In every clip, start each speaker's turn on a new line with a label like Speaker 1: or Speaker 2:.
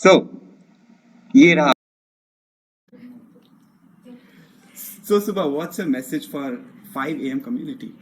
Speaker 1: So, ये रहा. So, Subha, what's your message for 5 a.m. community?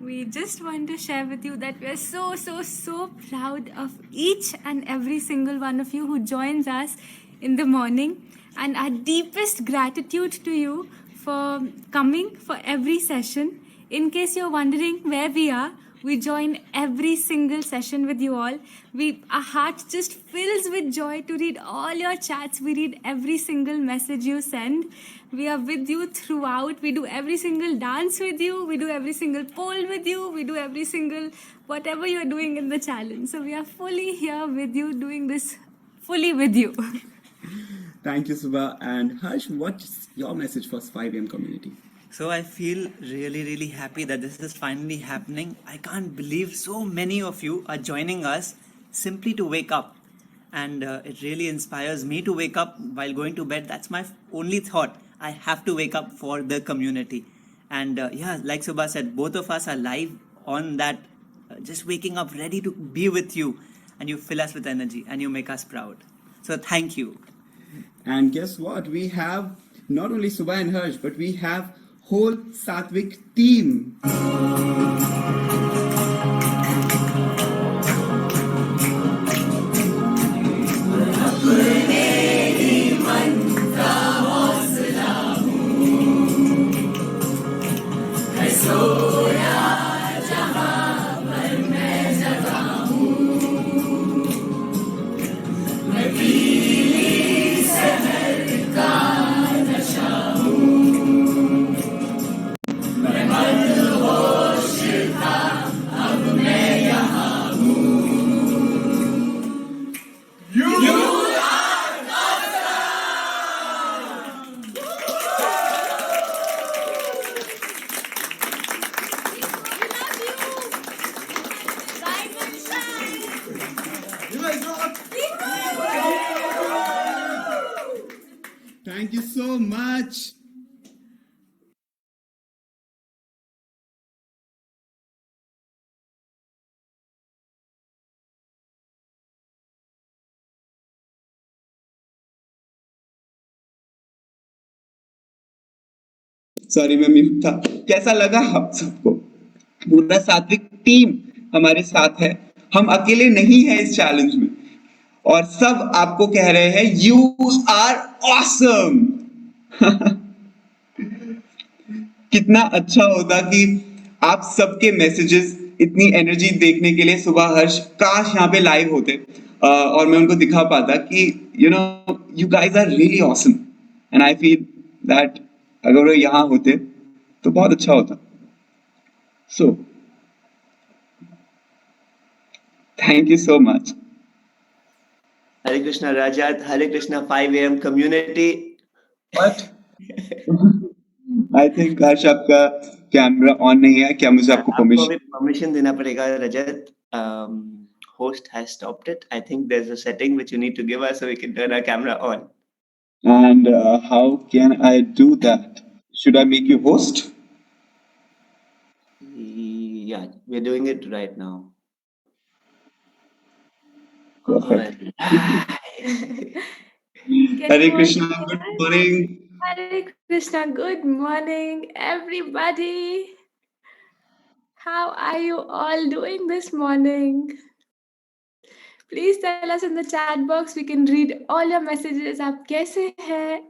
Speaker 2: We just want to share with you that we are so proud of each and every single one of you who joins us in the morning, and our deepest gratitude to you for coming for every session. In case you're wondering where we are, we join every single session with you all. Our heart just fills with joy to read all your chats. We read every single message you send. We are with you throughout. We do every single dance with you. We do every single poll with you. We do every single whatever you're doing in the challenge. So we are fully here with you, doing this fully with you.
Speaker 1: Thank you, Subha. And Harsh, what's your message for 5 a.m. community?
Speaker 3: So I feel really happy that this is finally happening. I can't believe so many of you are joining us simply to wake up. And it really inspires me to wake up while going to bed. That's my only thought. I have to wake up for the community. And yeah, like Subha said, both of us are live on that, just waking up ready to be with you. And you fill us with energy and you make us proud. So thank you.
Speaker 1: And guess what? We have not only Subha and Harsh, but we have whole Satvik team. Thank you so much. Sorry मैं mute था. कैसा लगा आप सबको? पूरा सात्विक team हमारे साथ है. हम अकेले नहीं हैं इस चैलेंज में और सब आपको कह रहे हैं यू आर ऑसम. कितना अच्छा होता कि आप सबके मैसेजेस इतनी एनर्जी देखने के लिए सुबह हर्ष काश यहाँ पे लाइव होते और मैं उनको दिखा पाता कि you know you guys are really awesome and I feel that अगर वो यहाँ होते तो बहुत अच्छा होता. So thank you so much.
Speaker 4: Hare Krishna Rajat, Hare Krishna 5 a.m. community.
Speaker 1: What? I think Harsh आपका कैमरा ऑन नहीं है. क्या मुझे आपको
Speaker 4: आपको परमिशन देना पड़ेगा रजत. Host has stopped it. I think there's a setting which you need to give us so we can turn our camera on.
Speaker 1: And how can I do that? Should I make you host?
Speaker 4: Yeah, we're doing it right now.
Speaker 1: Perfect. Hare Krishna, good morning.
Speaker 2: Hare Krishna, good morning, everybody. How are you all doing this morning? Please tell us in the chat box. We can read all your messages. आप कैसे हैं?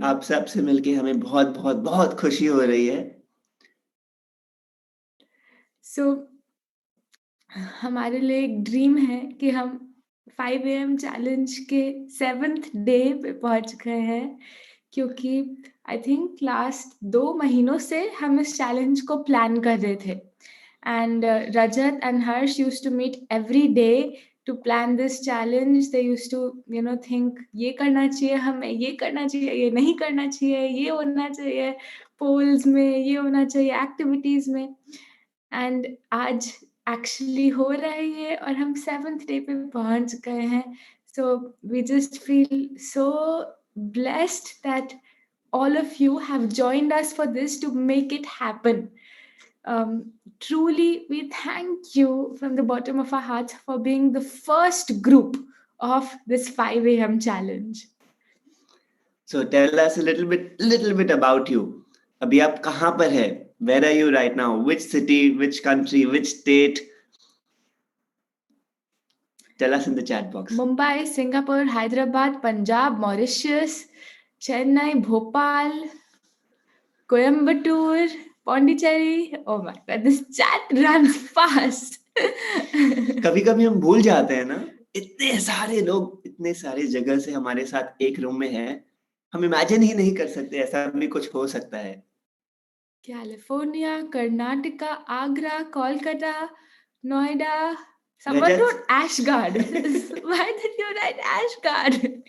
Speaker 4: आप सबसे मिलके हमें बहुत बहुत बहुत खुशी हो रही है.
Speaker 2: So हमारे लिए एक ड्रीम है कि हम 5 AM चैलेंज के 7th डे पे पहुंच गए हैं, क्योंकि आई थिंक लास्ट 2 महीनों से हम इस चैलेंज को प्लान कर रहे थे. And Rajat and Harsh used to meet every day to plan this challenge. They used to, think ये करना चाहिए हमें, ये करना चाहिए, ये नहीं करना चाहिए, ये होना चाहिए polls में, ये होना चाहिए activities में. And आज actually हो रहा है ये और हम 7th day पे पहुंच गए हैं. So we just feel so blessed that all of you have joined us for this to make it happen. truly, we thank you from the bottom of our hearts for being the first group of this 5 a.m. challenge.
Speaker 4: So tell us a little bit about you. अभी आप कहाँ पर है? Where are you right now? Which city, which country, which state? Tell us in the chat box.
Speaker 2: Mumbai, Singapore, Hyderabad, Punjab, Mauritius, Chennai, Bhopal, Coimbatore, Pondicherry. Oh my god, this chat runs fast.
Speaker 4: कभी कभी हम भूल जाते हैं ना, इतने सारे लोग इतने सारे जगह से हमारे साथ एक रूम में हैं, हम इमेजिन ही नहीं कर सकते ऐसा भी कुछ हो सकता है.
Speaker 2: California, Karnataka, Agra, Kolkata, Noida. Someone
Speaker 4: Rajat,
Speaker 2: wrote Ashgard. Why did you write Ashgard?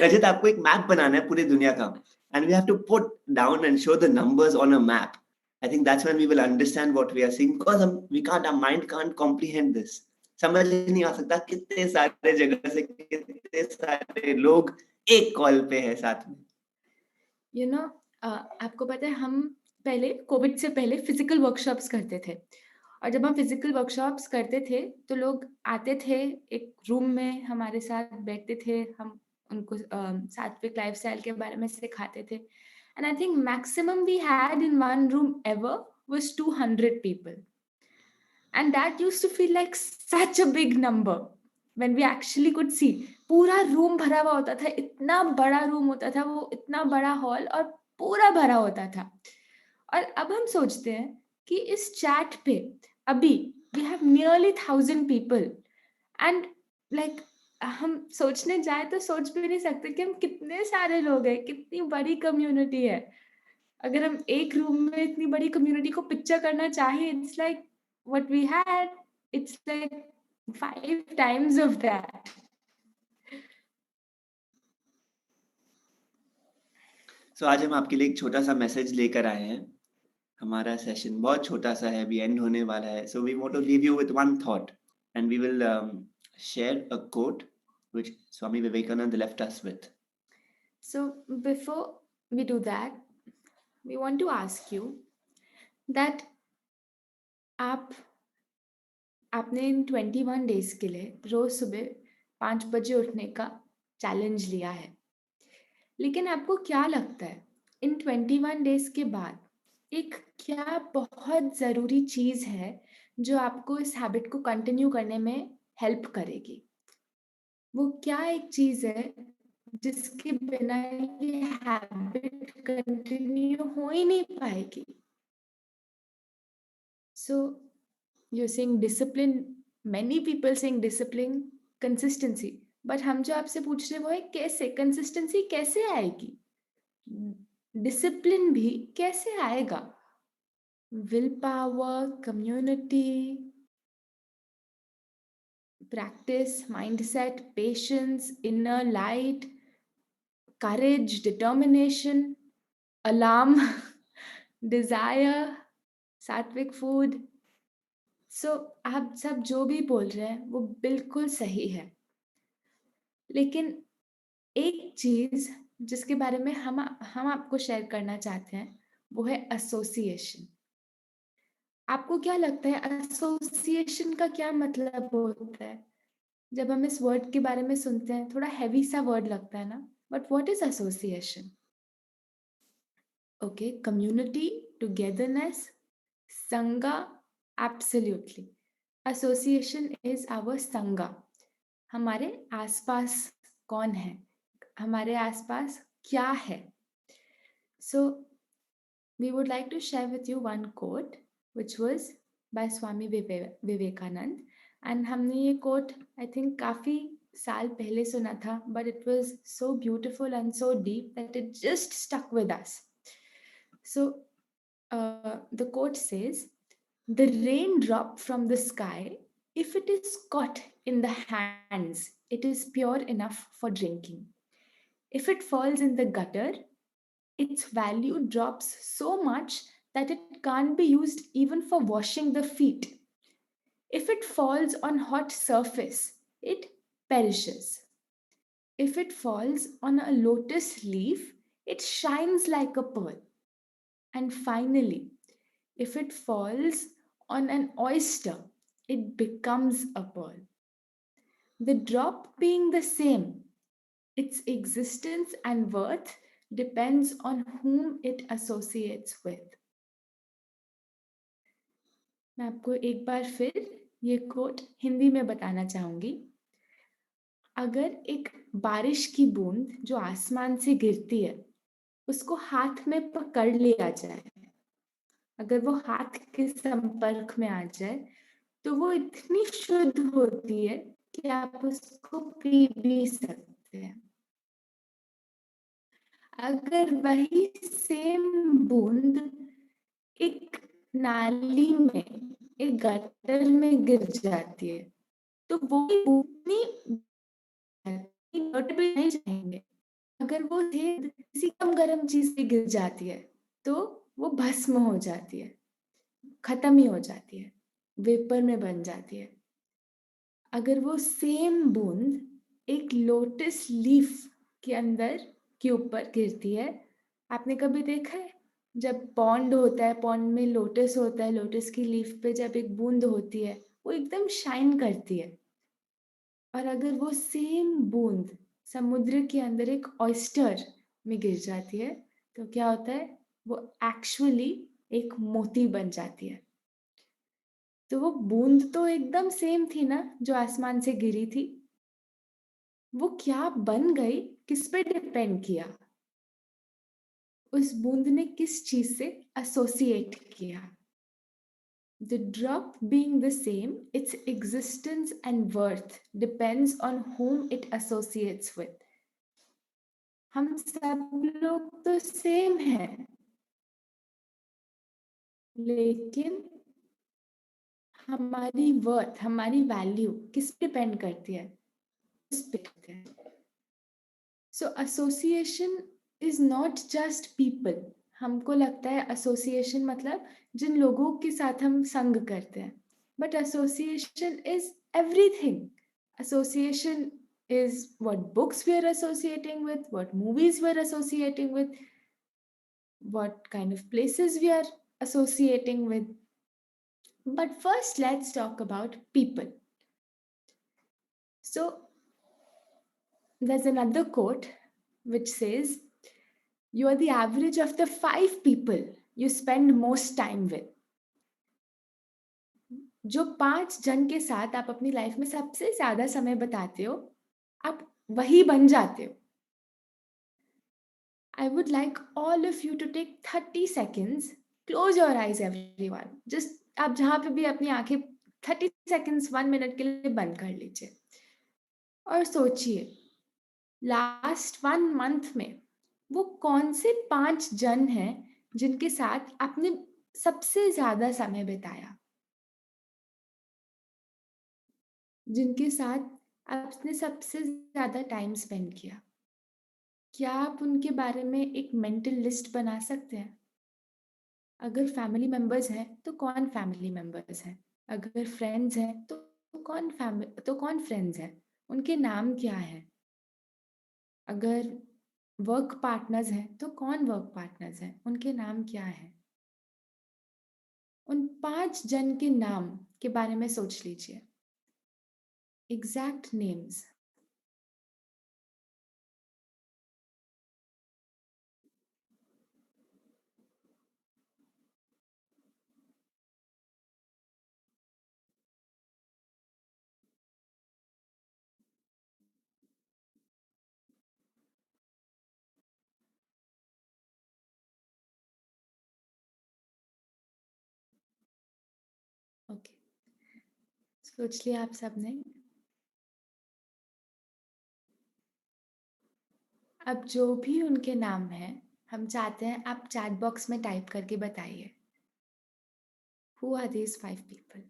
Speaker 4: रजत आपको एक मैप बनाना है पूरी दुनिया का, and we have to put down and show the numbers on a map. I think that's when we will understand what we are seeing, because our mind can't comprehend this. समझ ही नहीं आ सकता कितने सारे जगह से कितने सारे लोग एक कॉल पे है साथ में.
Speaker 2: You know, आपको पता है हम पहले कोविड से पहले फिजिकल वर्कशॉप्स करते थे, और जब हम फिजिकल वर्कशॉप्स करते थे तो लोग आते थे एक रूम में हमारे साथ बैठते थे, हम उनको सात्विक लाइफस्टाइल के बारे में सिखाते थे. And I think maximum we had in one room ever was 200 people. And that used to feel like such a big number when we actually could see. पूरा रूम भरा हुआ होता था, इतना बड़ा रूम होता था वो, इतना बड़ा हॉल और पूरा भरा होता था. और अब हम सोचते हैं कि इस चैट पे अभी we have nearly 1,000 people and like हम सोचने जाए तो सोच भी नहीं सकते कि हम कितने सारे लोग हैं, कितनी बड़ी कम्युनिटी है. अगर हम एक रूम में इतनी बड़ी कम्युनिटी को पिक्चर करना चाहें, it's like what we had, it's like 5 times of that.
Speaker 4: So आज हम आपके लिए एक छोटा सा मैसेज लेकर आए हैं. हमारा सेशन बहुत छोटा सा है, अभी एंड होने वाला है. So we want to leave you with one thought, and we will share a quote which Swami Vivekananda left us with.
Speaker 2: So before we do that, we want to ask you that आपने इन 21 days के लिए रोज सुबह 5 बजे उठने का challenge लिया है, लेकिन आपको क्या लगता है इन 21 डेज के बाद एक क्या बहुत ज़रूरी चीज़ है जो आपको इस हैबिट को कंटिन्यू करने में हेल्प करेगी? वो क्या एक चीज़ है जिसके बिना ये हैबिट कंटिन्यू हो ही नहीं पाएगी? So you're saying discipline, many people saying discipline, consistency, but हम जो आपसे पूछ रहे हैं वो है कैसे कंसिस्टेंसी कैसे आएगी, डिसिप्लिन भी कैसे आएगा, will power, community, practice, mindset, patience, inner light, courage, determination, alarm, desire, sattvic food. So आप सब जो भी बोल रहे हैं वो बिल्कुल सही है, लेकिन एक चीज जिसके बारे में हम आपको शेयर करना चाहते हैं वो है एसोसिएशन. आपको क्या लगता है एसोसिएशन का क्या मतलब होता है? जब हम इस वर्ड के बारे में सुनते हैं थोड़ा हैवी सा वर्ड लगता है ना, but what is association? Okay, community, togetherness, sangha, absolutely. Association is our sangha. हमारे आसपास कौन है, हमारे आसपास क्या है? So we would like to share with you one quote which was by Swami Vivekanand. And हमने ये कोट आई थिंक काफ़ी साल पहले सुना था, but it was so beautiful and so deep that it just stuck with us. So the quote says, "The raindrop from the sky, if it is caught in the hands, it is pure enough for drinking. If it falls in the gutter, its value drops so much that it can't be used even for washing the feet. If it falls on hot surface, it perishes. If it falls on a lotus leaf, it shines like a pearl. And finally, if it falls
Speaker 5: on an oyster, it becomes a pearl. The drop being the same, its existence and worth depends on whom it associates with. मैं आपको एक बार फिर ये coat Hindi में बताना चाहूंगी. अगर एक बारिश की बूंद जो आसमान से गिरती है, उसको हाथ में पकड़ लिया जाए, अगर वो हाथ के संपर्क में आ जाए, तो वो इतनी शुद्ध होती है कि आप उसको पी भी सकते हैं. अगर वही सेम बूंद एक नाली में, एक गटर में गिर जाती है, तो वो उतनी गटर में नहीं जाएंगे. अगर वो किसी कम गर्म चीज पे गिर जाती है, तो वो भस्म हो जाती है, खत्म ही हो जाती है, वेपर में बन जाती है. अगर वो सेम बूंद एक लोटस लीफ के अंदर के ऊपर गिरती है, आपने कभी देखा है जब पॉन्ड होता है, पॉन्ड में लोटस होता है, लोटस की लीफ पे जब एक बूंद होती है, वो एकदम शाइन करती है. और अगर वो सेम बूंद समुद्र के अंदर एक ऑयस्टर में गिर जाती है, तो क्या होता है, वो एक्चुअली एक मोती बन जाती है. तो वो बूंद तो एकदम सेम थी ना जो आसमान से गिरी थी, वो क्या बन गई किस पे डिपेंड किया, उस बूंद ने किस चीज से एसोसिएट किया. The drop being the same, its existence and worth depends on whom it associates with. हम सब लोग तो सेम हैं, लेकिन हमारी वर्थ, हमारी वैल्यू किस पे डिपेंड करती है, उस पे करती है. So association is not just people. हमको लगता है एसोसिएशन मतलब जिन लोगों के साथ हम संग करते हैं, but association is everything. Association is what books we are associating with, what movies we are associating with, what kind of places we are associating with. But first, let's talk about people. So, there's another quote which says, you are the average of the 5 people you spend most time with. जो 5 जन के साथ आप अपनी life में सबसे ज्यादा समय बिताते हो, आप वही बन जाते हो. I would like all of you to take 30 seconds. Close your eyes, everyone. Just आप जहाँ पे भी अपनी आंखें 30 seconds, 1 minute के लिए बंद कर लीजिए और सोचिए लास्ट 1 month में वो कौन से 5 जन हैं जिनके साथ आपने सबसे ज्यादा समय बिताया, जिनके साथ आपने सबसे ज्यादा टाइम स्पेंड किया. क्या आप उनके बारे में एक मेंटल लिस्ट बना सकते हैं? अगर फैमिली मेंबर्स हैं तो कौन फैमिली मेंबर्स हैं, अगर फ्रेंड्स हैं तो कौन फ्रेंड्स हैं, उनके नाम क्या है. अगर वर्क पार्टनर्स हैं तो कौन वर्क पार्टनर्स हैं, उनके नाम क्या है. उन 5 जन के नाम के बारे में सोच लीजिए, एग्जैक्ट नेम्स. ओके, सोच लिया आप सबने. अब जो भी उनके नाम हैं, हम चाहते हैं आप चैट बॉक्स में टाइप करके बताइए, हु आर दीज 5 पीपल.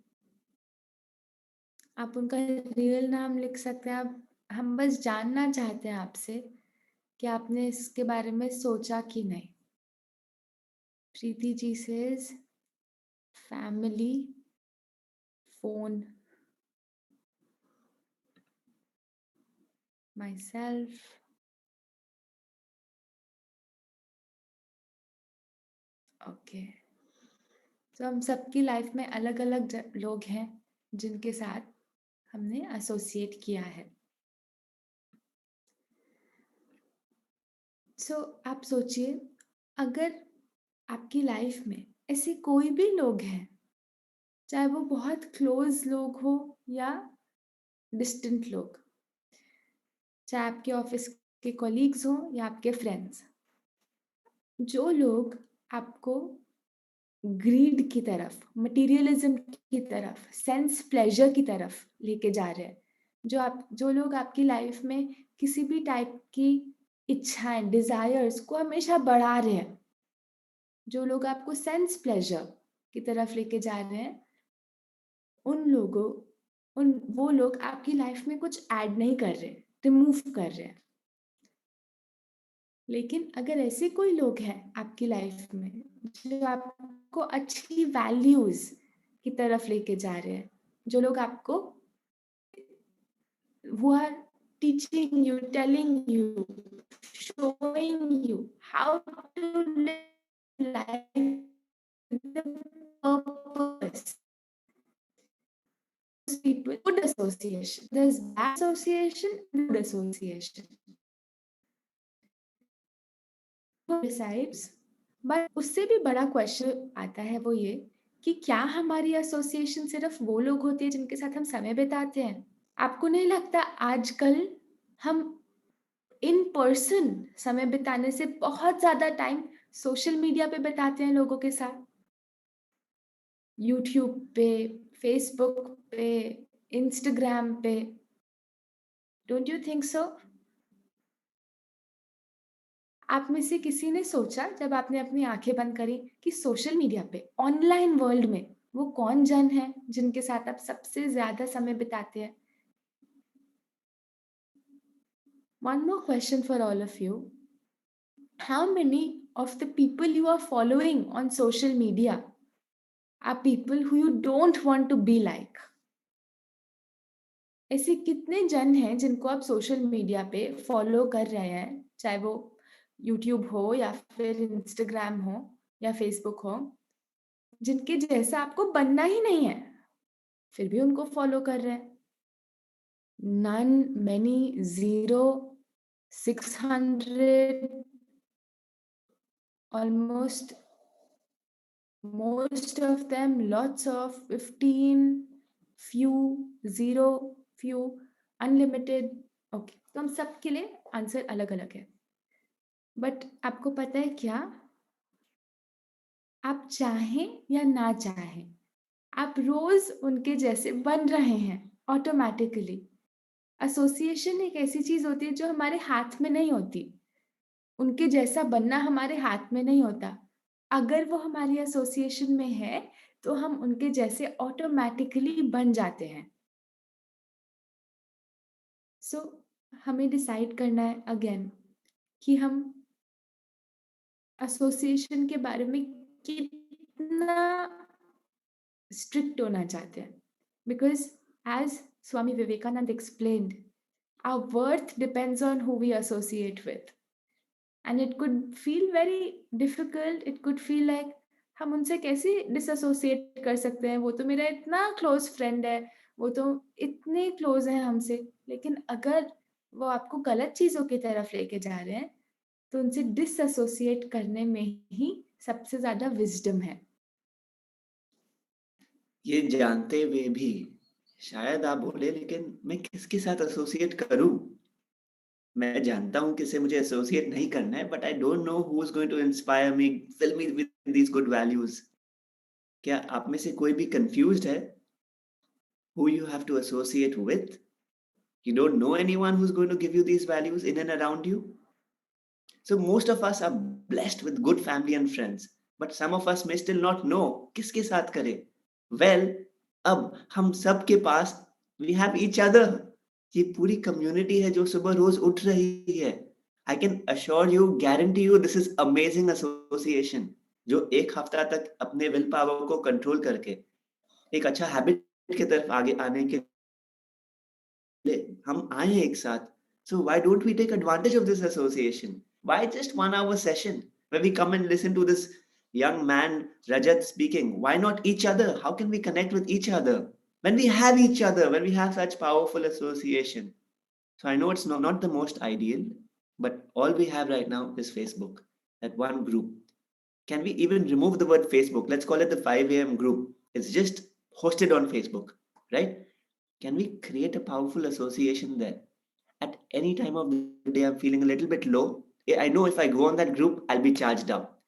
Speaker 5: आप उनका रियल नाम लिख सकते हैं. आप, हम बस जानना चाहते हैं आपसे कि आपने इसके बारे में सोचा कि नहीं. Preeti ji says family, phone, myself, okay. तो हम सबकी लाइफ में अलग अलग लोग हैं जिनके साथ हमने एसोसिएट किया है। सो आप सोचिए, अगर आपकी लाइफ में ऐसे कोई भी लोग हैं, चाहे वो बहुत क्लोज लोग हो या डिस्टेंट लोग, चाहे आपके ऑफिस के कॉलीग्स हो या आपके फ्रेंड्स, जो लोग आपको ग्रीड की तरफ, मटेरियलिज्म की तरफ, सेंस प्लेजर की तरफ लेके जा रहे हैं, जो लोग आपकी लाइफ में किसी भी टाइप की इच्छाएं, डिजायर्स को हमेशा बढ़ा रहे हैं, जो लोग आपको सेंस प्लेजर की तरफ लेके जा रहे हैं, वो लोग आपकी लाइफ में कुछ ऐड नहीं कर रहे, रिमूव कर रहे हैं। लेकिन अगर ऐसे कोई लोग हैं आपकी लाइफ में जो आपको अच्छी वैल्यूज की तरफ लेके जा रहे हैं, जो लोग आपको who are teaching you, telling you, showing you how to live life with a purpose. Those people, good association. There's bad association, good association. Who decides? But उससे भी बड़ा क्वेश्चन आता है, वो ये कि क्या हमारी एसोसिएशन सिर्फ वो लोग होते हैं जिनके साथ हम समय बिताते हैं? आपको नहीं लगता आजकल हम इन पर्सन समय बिताने से बहुत ज्यादा टाइम सोशल मीडिया पे बिताते हैं लोगों के साथ? यूट्यूब पे, फेसबुक पे, इंस्टाग्राम पे। Don't you think so? आप में से किसी ने सोचा, जब आपने अपनी आंखें बंद करी, कि सोशल मीडिया पे, ऑनलाइन वर्ल्ड में वो कौन जन है जिनके साथ आप सबसे ज्यादा समय बिताते हैं? One more question for all of you. How many of the people you are following on social media are people who you don't want to be like? ऐसे कितने जन हैं जिनको आप सोशल मीडिया पे फॉलो कर रहे हैं, चाहे वो यूट्यूब हो या फिर इंस्टाग्राम हो या फेसबुक हो, जिनके जैसा आपको बनना ही नहीं है, फिर भी उनको फॉलो कर रहे हैं? None, many, zero, 600, almost, most of them, lots of, 15, few, zero, few, unlimited. Okay, तो हम सबके लिए आंसर अलग अलग है। बट आपको पता है क्या, आप चाहें या ना चाहें, आप रोज उनके जैसे बन रहे हैं ऑटोमेटिकली। एसोसिएशन एक ऐसी चीज होती है जो हमारे हाथ में नहीं होती, उनके जैसा बनना हमारे हाथ में नहीं होता। अगर वो हमारी एसोसिएशन में है तो हम उनके जैसे ऑटोमेटिकली बन जाते हैं। सो हमें डिसाइड करना है अगेन कि हम एसोसिएशन के बारे में कितना स्ट्रिक्ट होना चाहते हैं। Because as Swami Vivekananda explained, our worth depends on who we associate with. And it could feel very difficult, it could feel like हम उनसे कैसे डिसएसोसिएट कर सकते हैं, वो तो मेरा इतना क्लोज फ्रेंड है, वो तो इतने क्लोज है हमसे। लेकिन अगर वो आपको गलत चीजों की तरफ लेके जा रहे हैं तो उनसे डिसएसोसिएट करने में ही सबसे ज्यादा विजडम है।
Speaker 4: ये जानते हुए भी शायद आप बोले, लेकिन मैं किसके साथ एसोसिएट करूं? मैं जानता हूं किससे मुझे एसोसिएट नहीं करना है, but I don't know who is going to inspire me, fill me with these good values. क्या आप में से कोई भी कंफ्यूज्ड है who you have to associate with? You don't know anyone who's going to give you these values in and around you. So most of us are blessed with good family and friends, but some of us may still not know किसके साथ करें। Well, अब हम सब के पास we have each other. ये पूरी community है जो सुबह रोज उठ रही है। I can assure you, guarantee you, this is amazing association, जो एक हफ्ता तक अपने विल पावर को कंट्रोल करके एक अच्छा हैबिट की तरफ आगे आने के लिए हम आए हैं एक साथ। So why don't we take advantage of this association? Why just 1 hour session where we come and listen to this young man Rajat speaking. Why not each other? How can we connect with each other? When we have each other, when we have such powerful association. So I know it's not the most ideal, but all we have right now is Facebook, that one group. Can we even remove the word Facebook? Let's call it the 5 a.m. group. It's just hosted on Facebook, right? Can we create a powerful association there? At any time of the day, I'm feeling a little bit low. I know if I go on that group, I'll be charged up.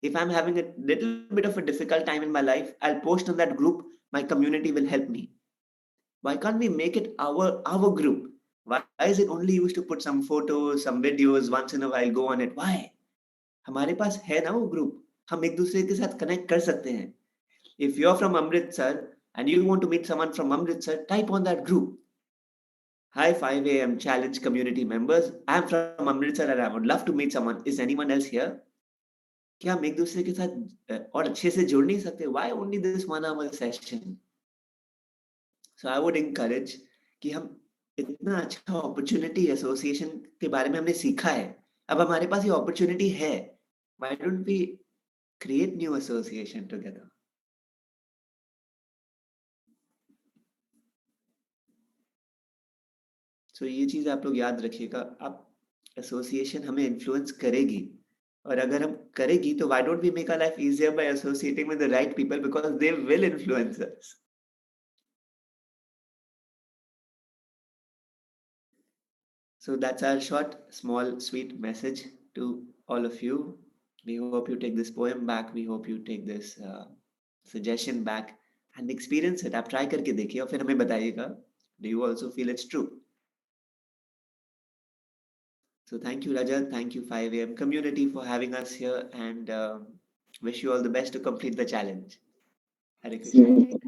Speaker 4: If I'm having a little bit of a difficult time in my life, I'll post on that group. My community will help me. Why can't we make it our group? Why is it only used to put some photos, some videos once in a while, go on it? Why? हमारे पास है ना वो group, हम एक दूसरे के साथ connect कर सकते हैं. If you're from Amritsar and you want to meet someone from Amritsar, type on that group. Hi 5 a.m. Challenge community members. I'm from Amritsar and I would love to meet someone. Is anyone else here? क्या हम एक दूसरे के साथ और अच्छे से जुड़ नहीं सकते? Why only this 1 hour session? So I would encourage कि हम इतना अच्छा अपॉर्चुनिटी एसोसिएशन के बारे में हमने सीखा है. अब हमारे पास ये अपॉर्चुनिटी है. Why don't we create new association together? So ये चीज आप लोग याद रखिएगा. आप एसोसिएशन हमें इन्फ्लुएंस करेगी और अगर हम करेगी तो why don't we make our life easier by associating with the right people because they will influence us. So that's our short, small, sweet message to all of you. We hope you take this poem back. We hope you take this suggestion back and experience it. आप try करके देखिए और फिर हमें बताइएगा. Do you also feel it's true? So thank you, Rajat. Thank you, 5 a.m. community for having us here and wish you all the best to complete the challenge. Hare Krishna.
Speaker 5: Hare